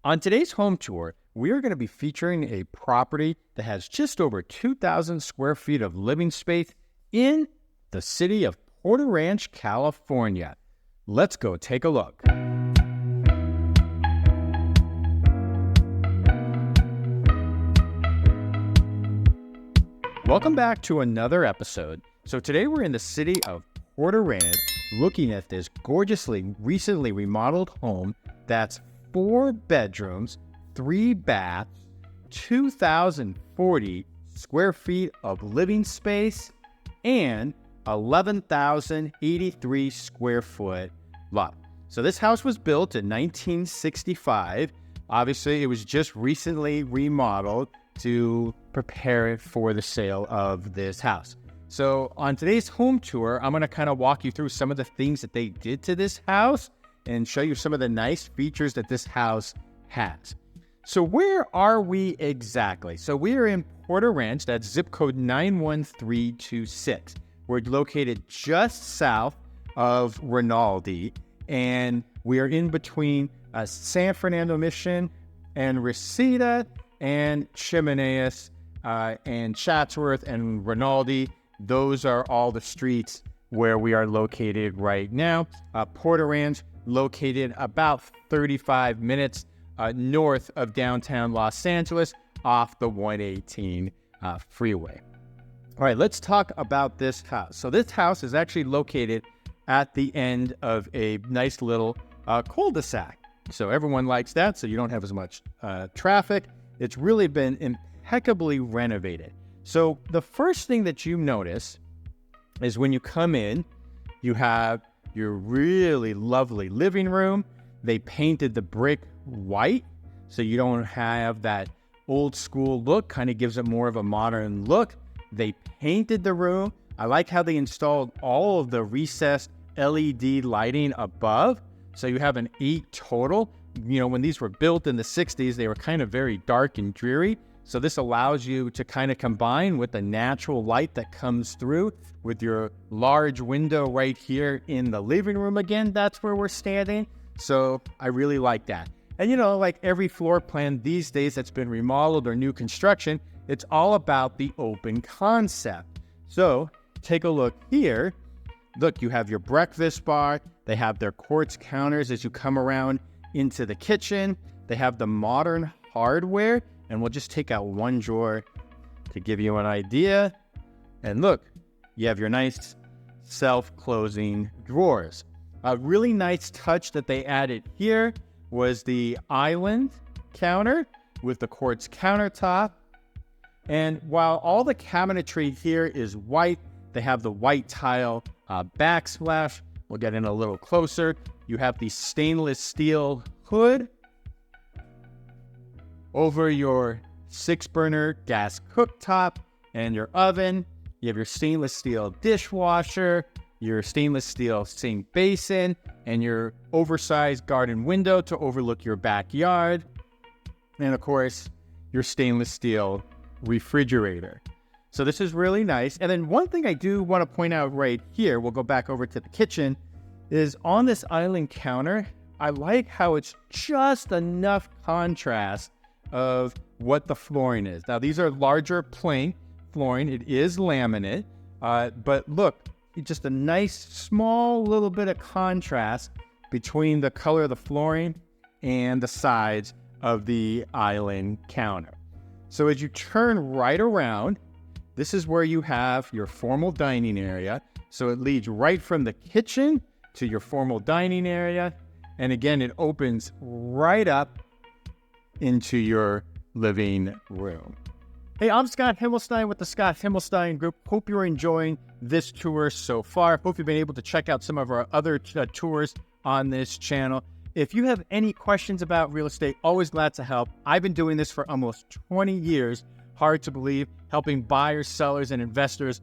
On today's home tour, we are going to be featuring a property that has just over 2,000 square feet of living space in the city of Porter Ranch, California. Let's go take a look. Welcome back to another episode. So today we're in the city of Porter Ranch looking at this gorgeously recently remodeled home that's 4 bedrooms, 3 baths, 2,040 square feet of living space, and 11,083 square foot lot. So this house was built in 1965. Obviously, it was just recently remodeled to prepare it for the sale of this house. So on today's home tour, I'm going to kind of walk you through some of the things that they did to this house and show you some of the nice features that this house has. So where are we exactly? So we are in Porter Ranch, that's zip code 91326. We're located just south of Rinaldi, and we are in between San Fernando Mission and Reseda and Chimenez and Chatsworth and Rinaldi. Those are all the streets where we are located right now. Porter Ranch, located about 35 minutes north of downtown Los Angeles off the 118 freeway. All right, let's talk about this house. So this house is actually located at the end of a nice little cul-de-sac. So everyone likes that, so you don't have as much traffic. It's really been impeccably renovated. So the first thing that you notice is when you come in, you have your really lovely living room. They painted the brick white, so you don't have that old school look, kind of gives it more of a modern look. They painted the room. I like how they installed all of the recessed LED lighting above. So you have an 8 total. You know, when these were built in the 60s, they were kind of very dark and dreary. So this allows you to kind of combine with the natural light that comes through with your large window right here in the living room. Again, that's where we're standing. So I really like that. And you know, like every floor plan these days that's been remodeled or new construction, it's all about the open concept. So take a look here. Look, you have your breakfast bar. They have their quartz counters as you come around into the kitchen. They have the modern hardware. And we'll just take out one drawer to give you an idea. And look, you have your nice self-closing drawers. A really nice touch that they added here was the island counter with the quartz countertop. And while all the cabinetry here is white, they have the white tile backsplash. We'll get in a little closer. You have the stainless steel hood over your 6-burner gas cooktop and your oven. You have your stainless steel dishwasher, your stainless steel sink basin, and your oversized garden window to overlook your backyard. And of course, your stainless steel refrigerator. So this is really nice. And then one thing I do want to point out right here, we'll go back over to the kitchen, is on this island counter, I like how it's just enough contrast of what the flooring is. Now, these are larger plank flooring. It is laminate, but look, just a nice small little bit of contrast between the color of the flooring and the sides of the island counter. So as you turn right around, this is where you have your formal dining area. So it leads right from the kitchen to your formal dining area. And again, it opens right up into your living room. Hey, I'm Scott Himelstein with the Scott Himelstein Group. Hope you're enjoying this tour so far. Hope you've been able to check out some of our other tours on this channel. If you have any questions about real estate, always glad to help. I've been doing this for almost 20 years. Hard to believe, helping buyers, sellers, and investors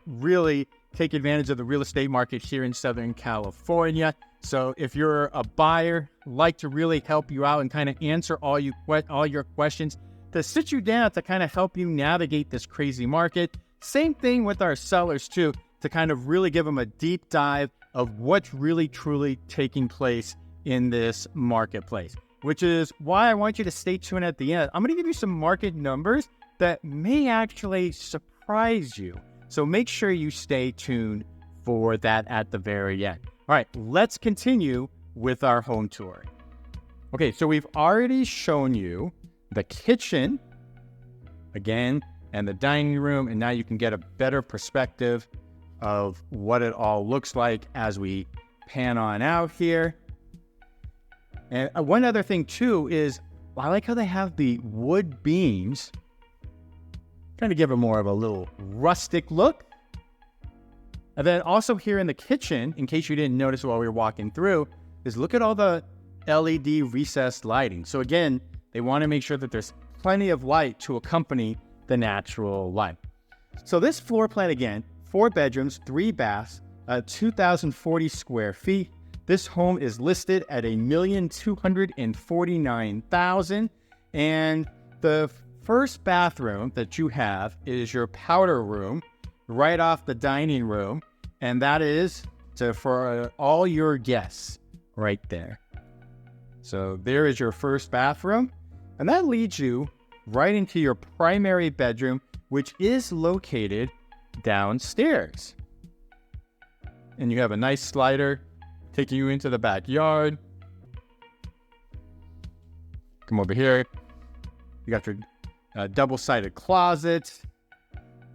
really take advantage of the real estate market here in Southern California. So if you're a buyer, like to really help you out and kind of answer all your questions, to sit you down to kind of help you navigate this crazy market. Same thing with our sellers too, to kind of really give them a deep dive of what's really truly taking place in this marketplace. which is why I want you to stay tuned at the end. I'm going to give you some market numbers that may actually surprise you. So make sure you stay tuned for that at the very end. All right, let's continue with our home tour. Okay, so we've already shown you the kitchen, again, and the dining room, and now you can get a better perspective of what it all looks like as we pan on out here. And one other thing too is, I like how they have the wood beams, trying to give it more of a little rustic look. And then also here in the kitchen, in case you didn't notice while we were walking through, is look at all the LED recessed lighting. So again, they want to make sure that there's plenty of light to accompany the natural light. So this floor plan again, 4 bedrooms, 3 baths, 2,040 square feet. This home is listed at $1,249,000, and the first bathroom that you have is your powder room right off the dining room, and that is for all your guests right there. So there is your first bathroom, and that leads you right into your primary bedroom, which is located downstairs. And you have a nice slider taking you into the backyard. Come over here. You got your double-sided closet.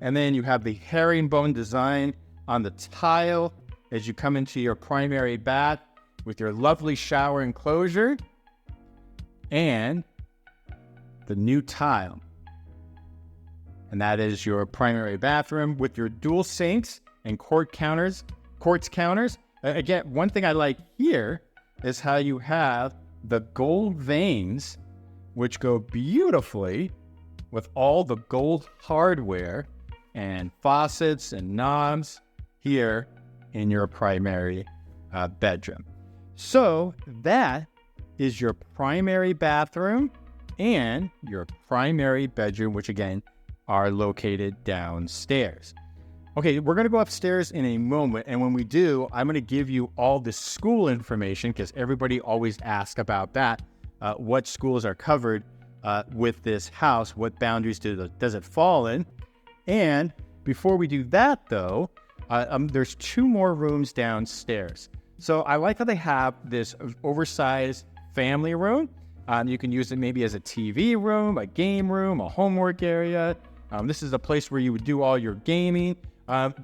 And then you have the herringbone design on the tile as you come into your primary bath with your lovely shower enclosure and the new tile. And that is your primary bathroom with your dual sinks and quartz counters. Again, one thing I like here is how you have the gold veins, which go beautifully with all the gold hardware and faucets and knobs here in your primary bedroom. So that is your primary bathroom and your primary bedroom, which again are located downstairs. Okay, we're going to go upstairs in a moment, and when we do, I'm going to give you all the school information because everybody always asks about that. What schools are covered with this house? What boundaries does it fall in? And before we do that, though, there's 2 more rooms downstairs. So I like how they have this oversized family room. You can use it maybe as a TV room, a game room, a homework area. This is a place where you would do all your gaming.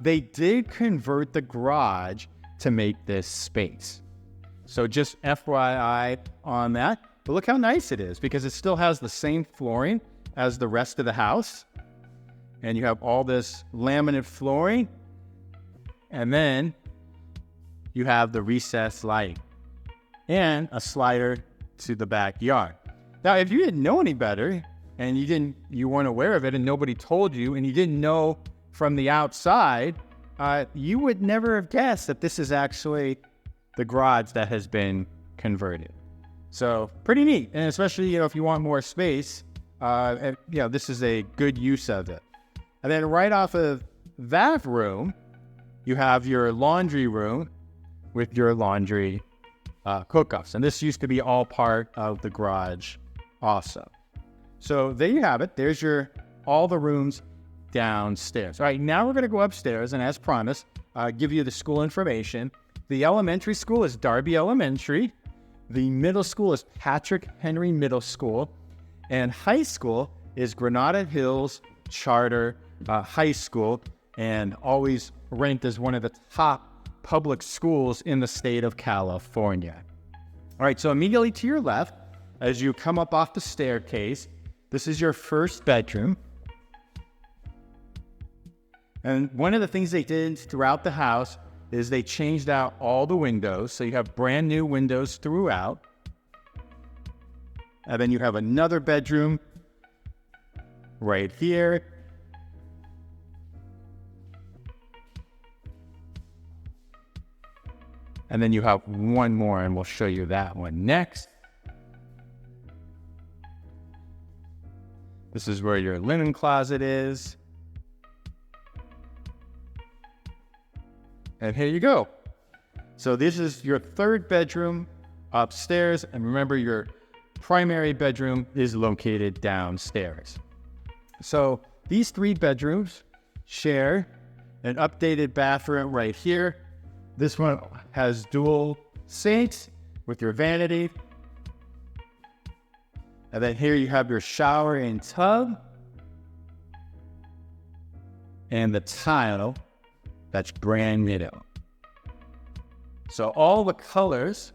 They did convert the garage to make this space. So just FYI on that. But look how nice it is because it still has the same flooring as the rest of the house. And you have all this laminate flooring. And then you have the recessed lighting and a slider to the backyard. Now, if you didn't know any better and you weren't aware of it and nobody told you and you didn't know from the outside, you would never have guessed that this is actually the garage that has been converted. So pretty neat. And especially, if you want more space, this is a good use of it. And then right off of that room, you have your laundry room with your laundry hookups. And this used to be all part of the garage also. So there you have it. There's all the rooms downstairs. All right, now we're going to go upstairs and as promised, give you the school information. The elementary school is Darby Elementary. The middle school is Patrick Henry Middle School. And high school is Granada Hills Charter High School, and always ranked as one of the top public schools in the state of California. All right, so immediately to your left, as you come up off the staircase, this is your first bedroom. And one of the things they did throughout the house is they changed out all the windows. So you have brand new windows throughout. And then you have another bedroom right here. And then you have one more, and we'll show you that one next. This is where your linen closet is. And here you go. So this is your third bedroom upstairs. And remember, your primary bedroom is located downstairs. So these 3 bedrooms share an updated bathroom right here. This one has dual sinks with your vanity. And then here you have your shower and tub. And the tile that's brand new. So all the colors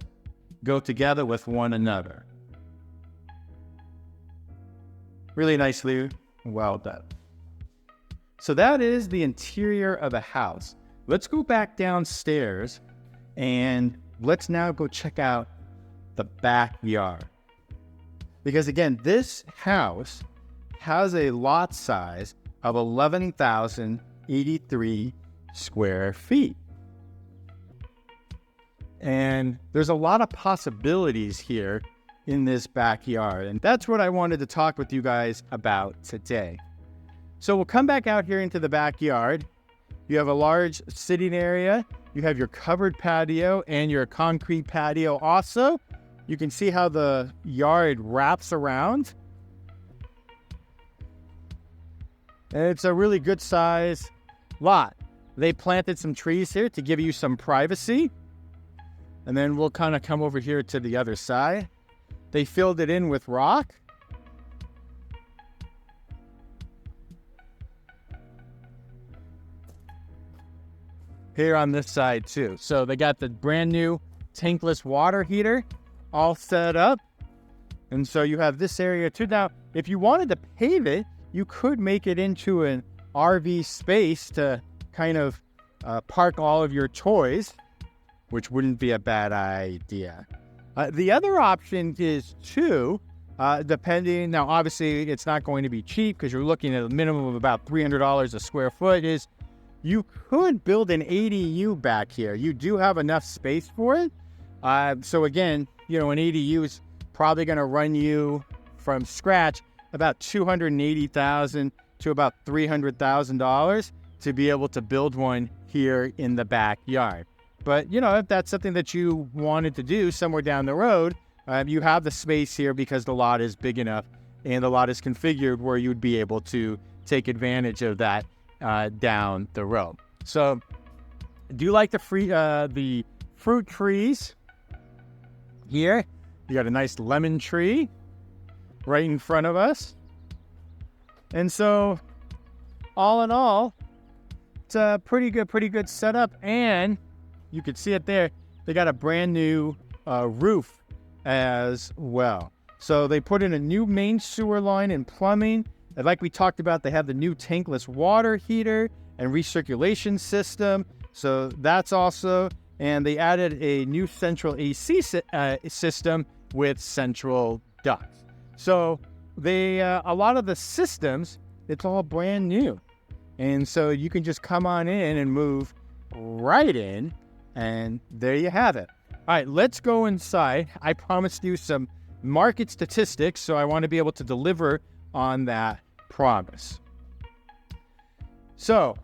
go together with one another. Really nicely well done. So that is the interior of the house. Let's go back downstairs and let's now go check out the backyard. Because again, this house has a lot size of 11,083 square feet. And there's a lot of possibilities here in this backyard. And that's what I wanted to talk with you guys about today. So we'll come back out here into the backyard. You have a large sitting area. You have your covered patio and your concrete patio also. You can see how the yard wraps around. And it's a really good size lot. They planted some trees here to give you some privacy. And then we'll kind of come over here to the other side. They filled it in with rock. Here on this side too. So they got the brand new tankless water heater all set up. And so you have this area too. Now, if you wanted to pave it, you could make it into an RV space to kind of park all of your toys, which wouldn't be a bad idea. The other option is too, depending, now obviously it's not going to be cheap because you're looking at a minimum of about $300 a square foot, is you could build an ADU back here. You do have enough space for it. So again, you know, an ADU is probably going to run you from scratch about $280,000 to about $300,000 to be able to build one here in the backyard. But, you know, if that's something that you wanted to do somewhere down the road, you have the space here because the lot is big enough and the lot is configured where you'd be able to take advantage of that down the road. So, do you like the fruit trees here? You got a nice lemon tree right in front of us. And so, all in all, it's a pretty good setup. And you can see it there. They got a brand new roof as well. So they put in a new main sewer line and plumbing. And like we talked about, they have the new tankless water heater and recirculation system. So that's also, and they added a new central AC system with central ducts. So they, a lot of the systems, it's all brand new. And so you can just come on in and move right in. And there you have it. All right, let's go inside. I promised you some market statistics, so I want to be able to deliver on that promise. So,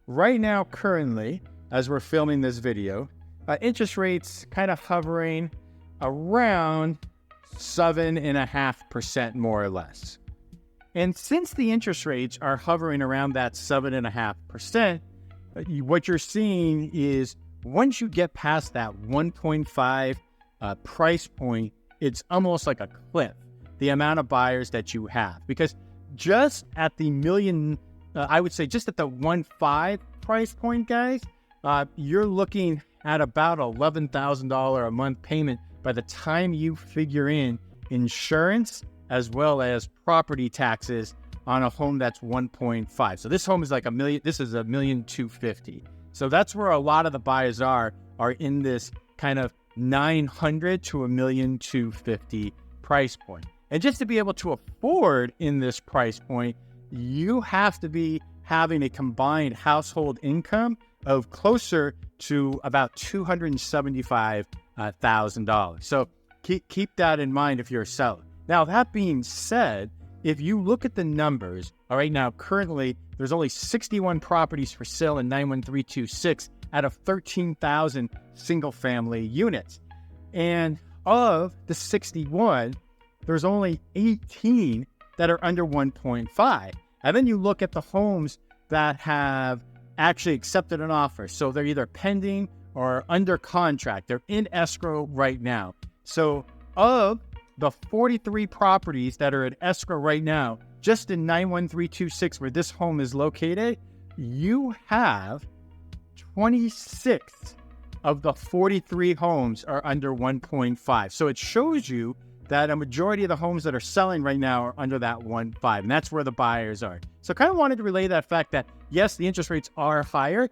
right now, currently, as we're filming this video, interest rates kind of hovering around 7.5% more or less. And since the interest rates are hovering around that 7.5%, what you're seeing is once you get past that 1.5 price point, it's almost like a cliff, the amount of buyers that you have. Because just at the million, I would say just at the 1.5 price point, guys, you're looking at about $11,000 a month payment by the time you figure in insurance as well as property taxes on a home that's 1.5. So this home is like $1 million. This is $1,250,000. So that's where a lot of the buyers are in this kind of $900,000 to $1,250,000 price point. And just to be able to afford in this price point, you have to be having a combined household income of closer to about $275,000. So keep that in mind if you're a seller. Now, that being said, if you look at the numbers, all right, now currently there's only 61 properties for sale in 91326 out of 13,000 single family units. And of the 61, there's only 18 that are under 1.5. And then you look at the homes that have actually accepted an offer. So they're either pending or under contract. They're in escrow right now. So of the 43 properties that are in escrow right now, just in 91326 where this home is located, you have 26 of the 43 homes are under 1.5. So it shows you that a majority of the homes that are selling right now are under that 1.5, and that's where the buyers are. So kind of wanted to relay that fact that, yes, the interest rates are higher.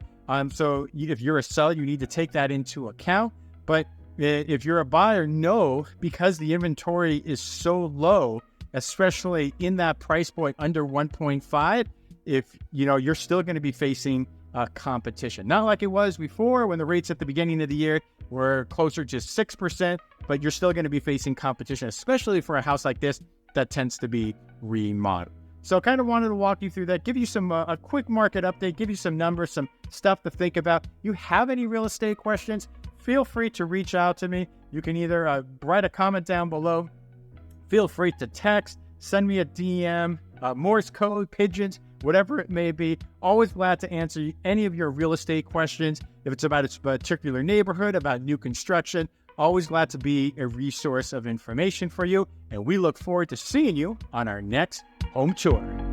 So if you're a seller, you need to take that into account. But if you're a buyer, no, because the inventory is so low, especially in that price point under 1.5, you're still going to be facing competition. Not like it was before when the rates at the beginning of the year were closer to 6%, but you're still going to be facing competition, especially for a house like this that tends to be remodeled. So kind of wanted to walk you through that, give you some a quick market update, give you some numbers, some stuff to think about. You have any real estate questions, feel free to reach out to me. You can either write a comment down below, feel free to text, send me a DM, Morse code, pigeons, whatever it may be. Always glad to answer any of your real estate questions. If it's about a particular neighborhood, about new construction, always glad to be a resource of information for you. And we look forward to seeing you on our next home tour.